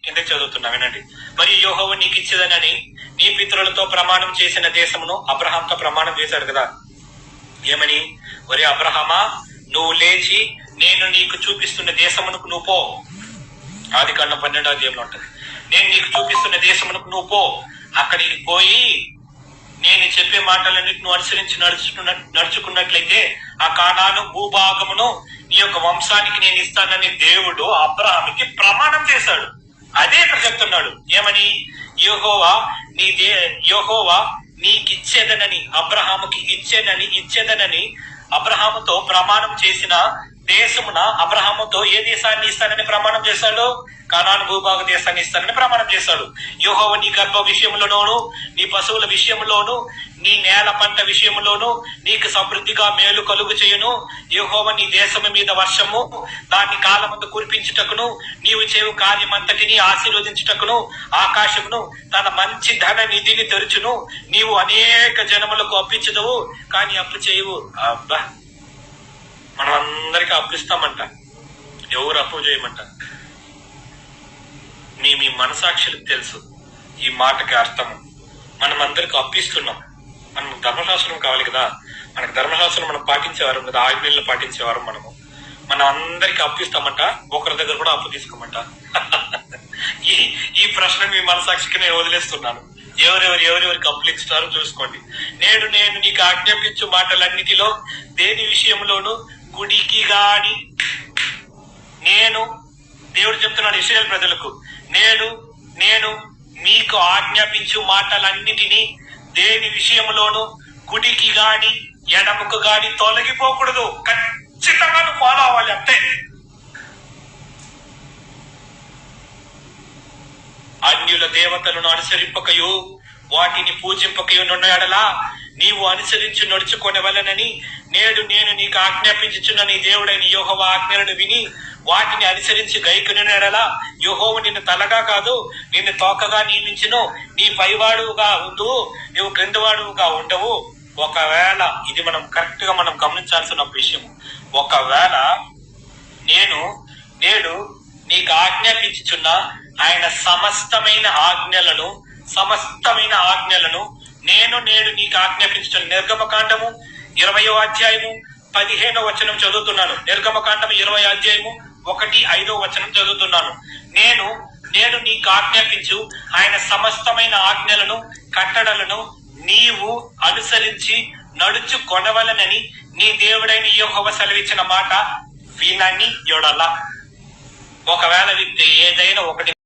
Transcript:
కింద చదువుతున్నా వినండి. మరి యెహోవా నీకు ఇచ్చేదనని నీ పితరులతో ప్రమాణం చేసిన దేశమును అబ్రహాంతో ప్రమాణం చేశాడు కదా. ఏమని? ఒరే అబ్రహామా, నువ్వు లేచి నేను నీకు చూపిస్తున్న దేశమునకు నువ్వు పో. ఆదికాండం 12వ అధ్యాయంలో ఉంటది. నేను నీకు చూపిస్తున్న దేశమునకు నువ్వు పో. అక్కడికి పోయి నేను చెప్పే మాటలన్నిటి నువ్వు అనుసరించి నడుచుకున్నట్లయితే ఆ కానాను భూభాగమును నీ యొక్క వంశానికి నేను ఇస్తానని దేవుడు అబ్రహాముకి ప్రమాణం చేశాడు. అదే ఇక్కడ చెప్తున్నాడు. ఏమని? యెహోవా నీకిచ్చేదనని, అబ్రహాముకి ఇచ్చేదనని అబ్రహాముతో ప్రమాణం చేసిన దేశమున అబ్రహాముతో ఏ దేశాన్ని ఇస్తానని ప్రమాణం చేశాడు? కానాను భూభాగ దేశాన్ని ఇస్తానని ప్రమాణం చేశాడు. యెహోవా నీ గర్భ విషయంలోనూ, నీ పశువుల విషయంలోనూ, నీ నేల పంట విషయంలోనూ నీకు సమృద్ధిగా మేలు కలుగు చేయును. యెహోవా నీ దేశము మీద వర్షము దాన్ని కాలమందు కురిపించుటకును, నీవు చేయు కార్యమంతటిని ఆశీర్వదించుటకును ఆకాశమును తన మంచి ధన నిధిని తెరుచును. నీవు అనేక జనములకు అప్పించదువు, కానీ అప్పు చేయవు. అబ్బా, మనం అందరికీ అప్పిస్తామంట. ఎవరు అప్పు చేయమంట? మీ మనసాక్షులకు తెలుసు ఈ మాటకి అర్థము. మనం అందరికి అప్పిస్తున్నాం. మనం ధర్మశాస్త్రం కావాలి కదా. మనకు ధర్మశాస్త్రం మనం పాటించేవారు కదా, ఆజ్ఞలు పాటించేవారు. మనం అందరికి అప్పిస్తామంట, ఒకరి దగ్గర కూడా అప్పు తీసుకోమంట. ఈ ప్రశ్న మీ మనసాక్షికి నేను వదిలేస్తున్నాను. ఎవరెవరికి అప్పులు ఇస్తారో చూసుకోండి. నేను నీకు ఆజ్ఞాపించు మాటలన్నిటిలో దేని విషయంలోనూ గుడికి గాని, దేవుడు చెప్తున్నాడు ఇశ్రాయేలు ప్రజలకు, నేను మీకు ఆజ్ఞాపించు మాటలన్నిటినీ దేని విషయంలోనూ గుడికి గాని ఎడముకు గాని తొలగిపోకూడదు. ఖచ్చితంగా ఫాలో అవ్వాలి అంతే. అన్యుల దేవతలను అనుసరింపకయు వాటిని పూజింపకయు నున్నయడలా నీవు అనుసరించి నడుచుకొనవలెనని నేను నీకు ఆజ్ఞాపించుచున్న నీ దేవుడైన యెహోవా ఆజ్ఞలను విని వాటిని అనుసరించి గైకొనినెడలా యెహోవా నిన్ను తలగా కాదు నిన్ను తోకగా నియమించును. నీ పైవాడుగా ఉండు, నువ్వు క్రిందవాడుగా ఉండవు. ఒకవేళ ఇది మనం కరెక్ట్ గా మనం గమనించాల్సిన విషయం. ఒకవేళ నేడు నీకు ఆజ్ఞాపించుచున్న ఆయన సమస్తమైన ఆజ్ఞలను నేడు నీకు ఆజ్ఞాపించుచున్న నిర్గమకాండము 20వ అధ్యాయము 15వ వచనం చదువుతున్నాను. నిర్గమకాండము 20వ అధ్యాయము 1-5వ వచనం చదువుతున్నాను. నేను నీకు ఆజ్ఞాపించు ఆయన సమస్తమైన ఆజ్ఞలను కట్టడలను నీవు అనుసరించి నడుచుకొనవలెనని నీ దేవుడైన యెహోవా సెలవిచ్చిన మాట వినని యొడల. ఒకవేళ ఏదైనా ఒకటి